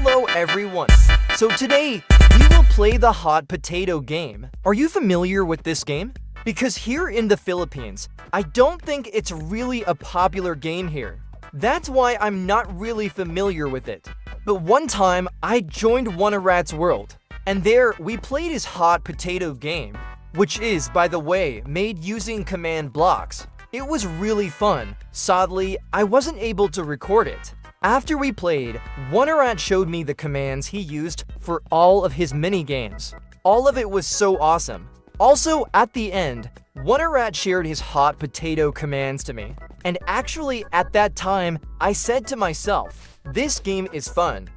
Hello everyone. So today, we will play the hot potato game. Are you familiar with this game? Because here in the Philippines, I don't think it's really a popular game here. That's why I'm not really familiar with it. But one time, I joined OneRat's world, and there we played his hot potato game, which is, by the way, made using command blocks. It was really fun. Sadly, I wasn't able to record it. After we played, OneRat showed me the commands he used for all of his mini-games. All of it was so awesome. Also, at the end, OneRat shared his hot potato commands to me. And actually, at that time, I said to myself, this game is fun.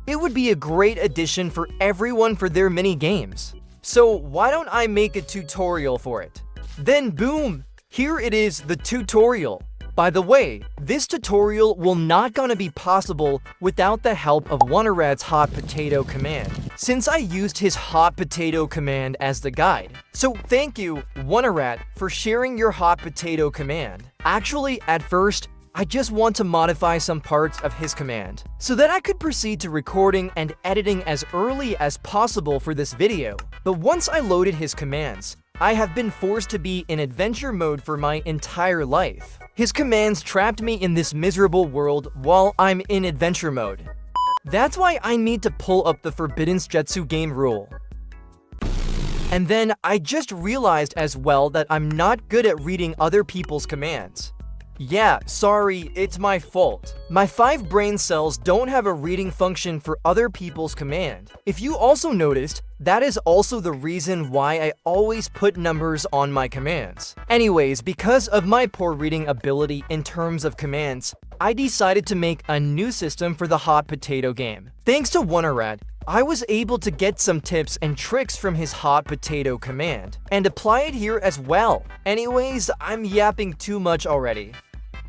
It would be a great addition for everyone for their mini-games. So why don't I make a tutorial for it? Then boom! Here it is, the tutorial. By the way, this tutorial will not gonna be possible without the help of OneRat's hot potato command, since I used his hot potato command as the guide. So thank you, OneRat, for sharing your hot potato command. Actually, at first, I just want to modify some parts of his command, so that I could proceed to recording and editing as early as possible for this video. But once I loaded his commands, I have been forced to be in adventure mode for my entire life. His commands trapped me in this miserable world while I'm in adventure mode. That's why I need to pull up the Forbidden Jetsu game rule. And then I just realized as well that I'm not good at reading other people's commands. Yeah, sorry, it's my fault. My 5 brain cells don't have a reading function for other people's command. If you also noticed, that is also the reason why I always put numbers on my commands. Anyways, because of my poor reading ability in terms of commands, I decided to make a new system for the hot potato game. Thanks to OneRat, I was able to get some tips and tricks from his hot potato command, and apply it here as well. Anyways, I'm yapping too much already.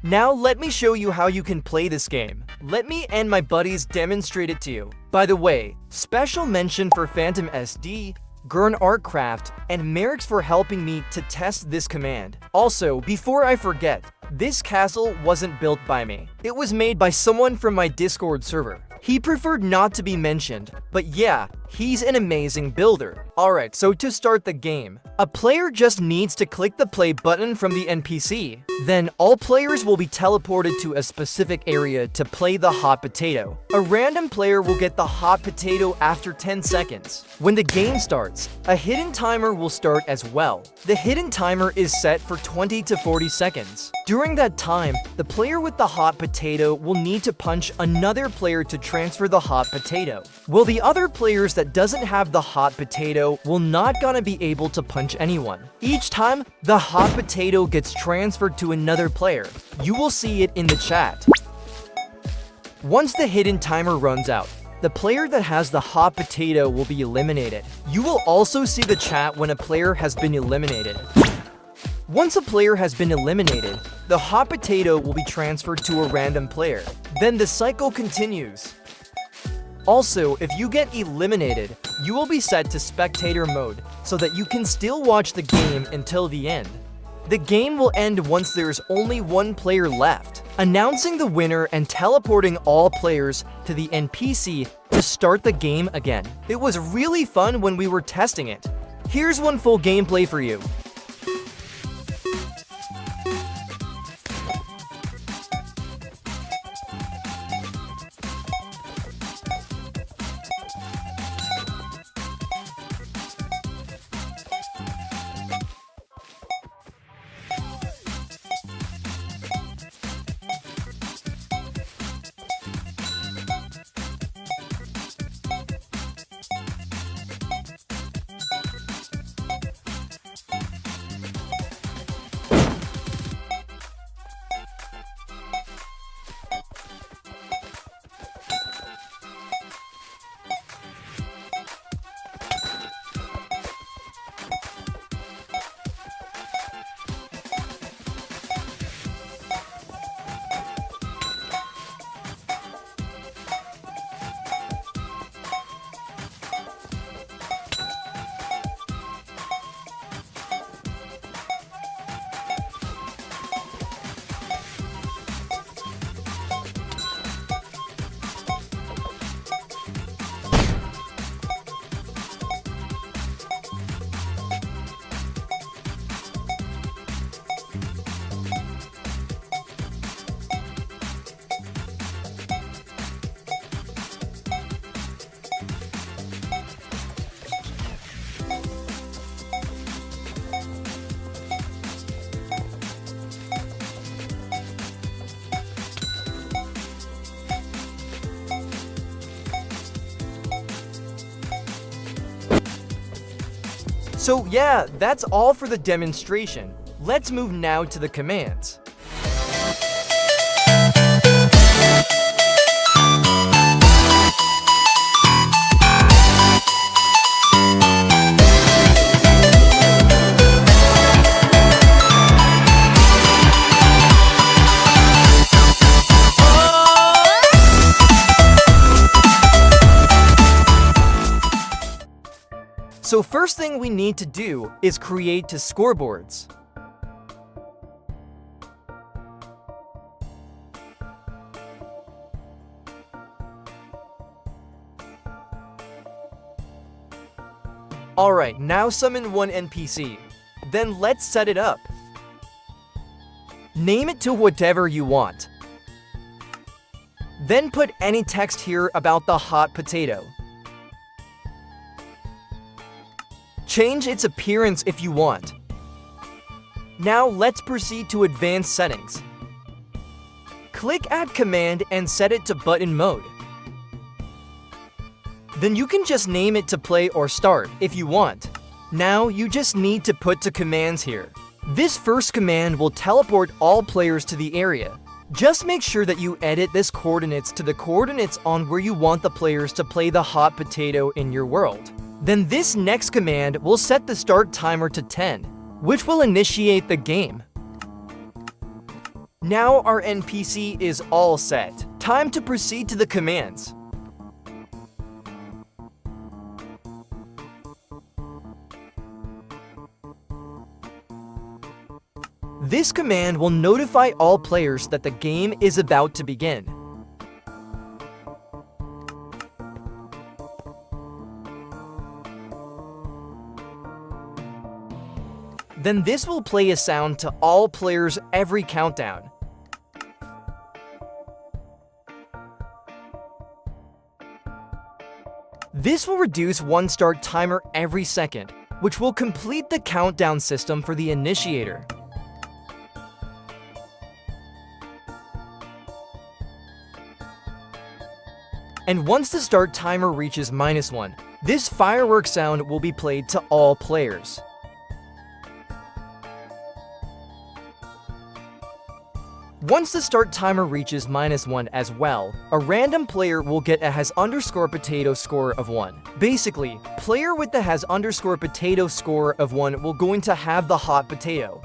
Now let me show you how you can play this game. Let me and my buddies demonstrate it to you. By the way, special mention for PhantomSD, GenarkCraft, and Marrix for helping me to test this command. Also, before I forget, this castle wasn't built by me. It was made by someone from my Discord server. He preferred not to be mentioned, but yeah, he's an amazing builder. Alright, so to start the game, a player just needs to click the play button from the NPC. Then all players will be teleported to a specific area to play the hot potato. A random player will get the hot potato after 10 seconds. When the game starts, a hidden timer will start as well. The hidden timer is set for 20 to 40 seconds. During that time, the player with the hot potato will need to punch another player to transfer the hot potato. Well, the other players that doesn't have the hot potato will not gonna be able to punch anyone. Each time, the hot potato gets transferred to another player. You will see it in the chat. Once the hidden timer runs out, the player that has the hot potato will be eliminated. You will also see the chat when a player has been eliminated. Once a player has been eliminated, the hot potato will be transferred to a random player. Then the cycle continues. Also, if you get eliminated, you will be set to spectator mode so that you can still watch the game until the end. The game will end once there is only one player left, announcing the winner and teleporting all players to the NPC to start the game again. It was really fun when we were testing it. Here's one full gameplay for you. So yeah, that's all for the demonstration. Let's move now to the commands. So first thing we need to do is create two scoreboards. Alright, now summon one NPC. Then let's set it up. Name it to whatever you want. Then put any text here about the hot potato. Change its appearance if you want. Now let's proceed to advanced settings. Click Add Command and set it to button mode. Then you can just name it to play or start if you want. Now you just need to put two commands here. This first command will teleport all players to the area. Just make sure that you edit this coordinates to the coordinates on where you want the players to play the hot potato in your world. Then this next command will set the start timer to 10, which will initiate the game. Now our NPC is all set. Time to proceed to the commands. This command will notify all players that the game is about to begin. Then this will play a sound to all players every countdown. This will reduce one start timer every second, which will complete the countdown system for the initiator. And once the start timer reaches -1, this firework sound will be played to all players. Once the start timer reaches -1 as well, a random player will get a has_potato score of 1. Basically, player with the has_potato score of 1 will going to have the hot potato.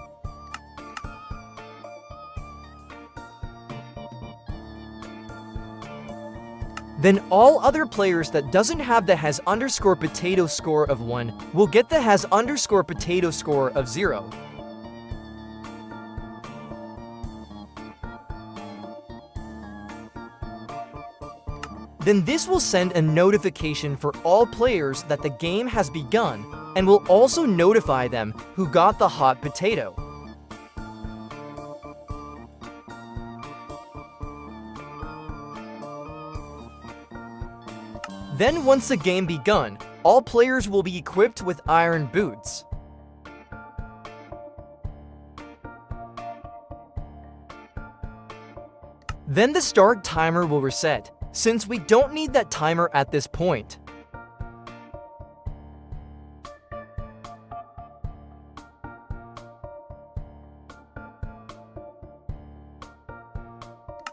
Then all other players that doesn't have the has_potato score of 1 will get the has_potato score of 0. Then this will send a notification for all players that the game has begun and will also notify them who got the hot potato. Then once the game begun, all players will be equipped with iron boots. Then the start timer will reset, since we don't need that timer at this point.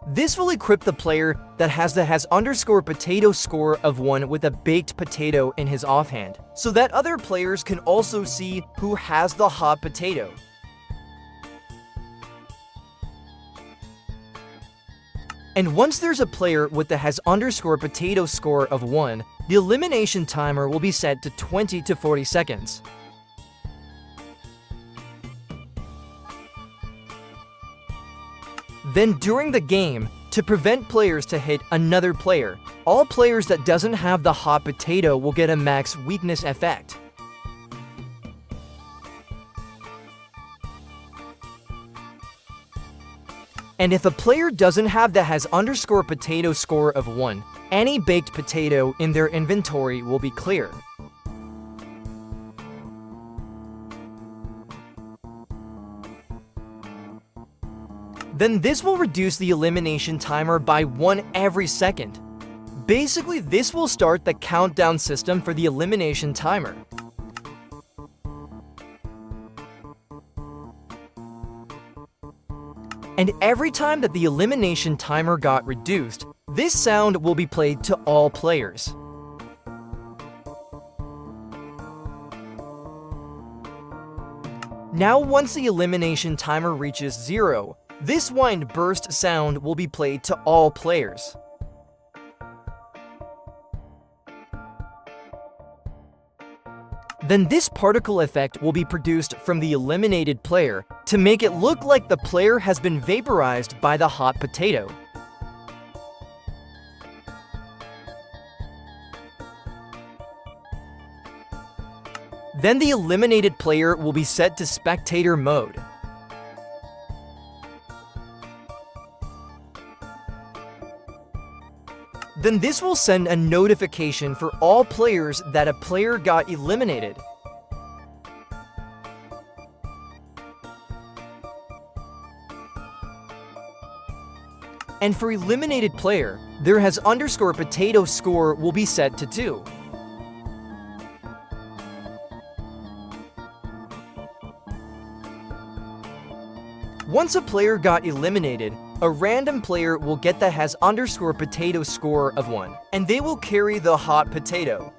This will equip the player that has the has_potato score of 1 with a baked potato in his offhand, so that other players can also see who has the hot potato. And once there's a player with the has_potato score of 1, the elimination timer will be set to 20 to 40 seconds. Then during the game, to prevent players to hit another player, all players that doesn't have the hot potato will get a max weakness effect. And if a player doesn't have the has_potato score of 1, any baked potato in their inventory will be clear. Then this will reduce the elimination timer by 1 every second. Basically, this will start the countdown system for the elimination timer. And every time that the elimination timer got reduced, this sound will be played to all players. Now once the elimination timer reaches 0, this wind burst sound will be played to all players. Then this particle effect will be produced from the eliminated player to make it look like the player has been vaporized by the hot potato. Then the eliminated player will be set to spectator mode. Then this will send a notification for all players that a player got eliminated. And for eliminated player, their has underscore potato score will be set to 2. Once a player got eliminated, a random player will get the has underscore potato score of 1, and they will carry the hot potato.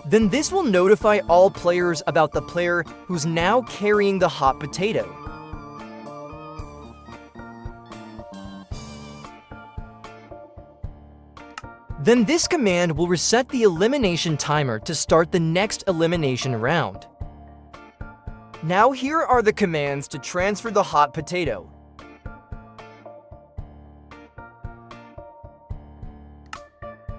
Then this will notify all players about the player who's now carrying the hot potato. Then this command will reset the elimination timer to start the next elimination round. Now here are the commands to transfer the hot potato.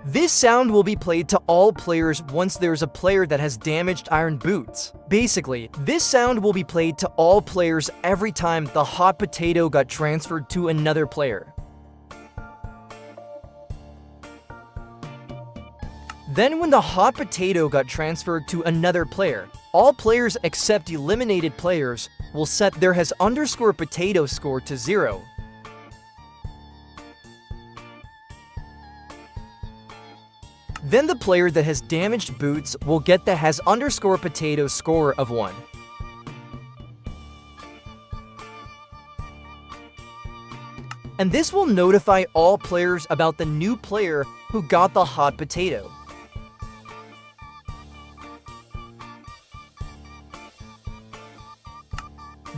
This sound will be played to all players once there's a player that has damaged iron boots. Basically, this sound will be played to all players every time the hot potato got transferred to another player. Then when the hot potato got transferred to another player, all players except eliminated players will set their has underscore potato score to 0. Then the player that has damaged boots will get the has underscore potato score of 1. And this will notify all players about the new player who got the hot potato.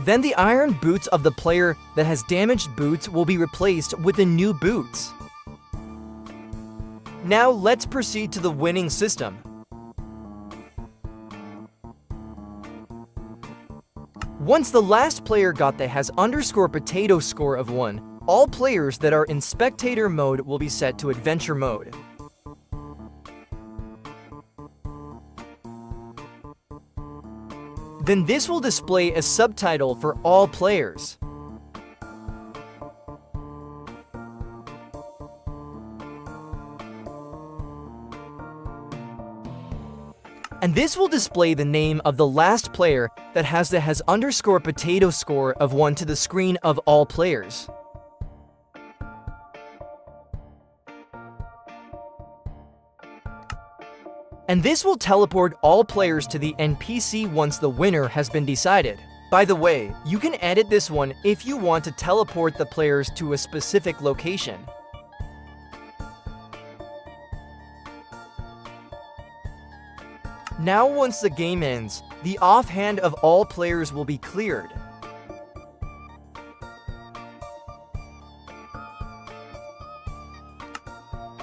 Then the iron boots of the player that has damaged boots will be replaced with the new boots. Now let's proceed to the winning system. Once the last player got the has underscore potato score of 1, all players that are in spectator mode will be set to adventure mode. Then this will display a subtitle for all players. And this will display the name of the last player that has the has underscore potato score of 1 to the screen of all players. And this will teleport all players to the NPC once the winner has been decided. By the way, you can edit this one if you want to teleport the players to a specific location. Now once the game ends, the offhand of all players will be cleared.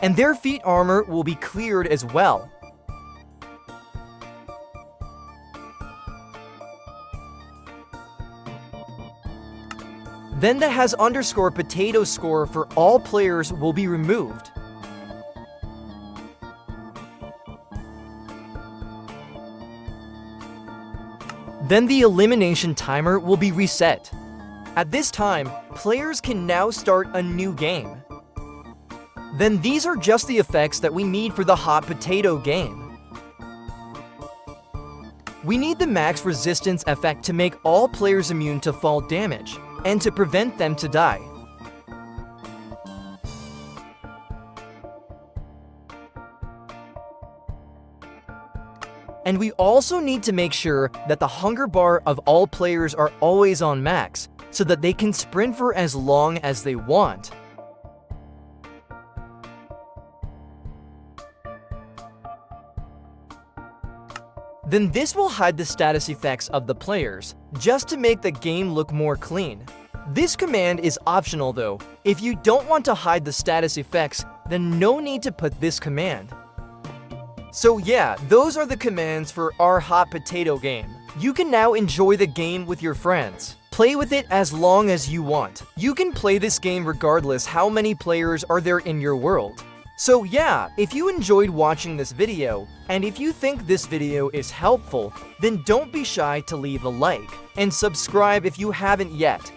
And their feet armor will be cleared as well. Then the has underscore potato score for all players will be removed. Then the elimination timer will be reset. At this time, players can now start a new game. Then these are just the effects that we need for the hot potato game. We need the max resistance effect to make all players immune to fall damage, and to prevent them to die. And we also need to make sure that the hunger bar of all players are always on max, so that they can sprint for as long as they want. Then this will hide the status effects of the players, just to make the game look more clean. This command is optional though. If you don't want to hide the status effects, then no need to put this command. So yeah, those are the commands for our hot potato game. You can now enjoy the game with your friends. Play with it as long as you want. You can play this game regardless how many players are there in your world. So yeah, if you enjoyed watching this video, and if you think this video is helpful, then don't be shy to leave a like, and subscribe if you haven't yet.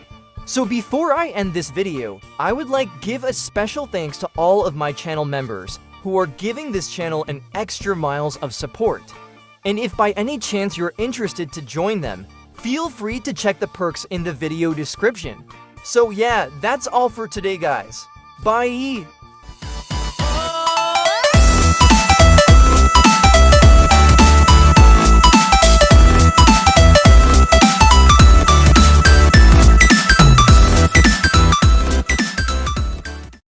So before I end this video, I would like give a special thanks to all of my channel members, who are giving this channel an extra miles of support. And if by any chance you're interested to join them, feel free to check the perks in the video description. So yeah, that's all for today guys. Bye!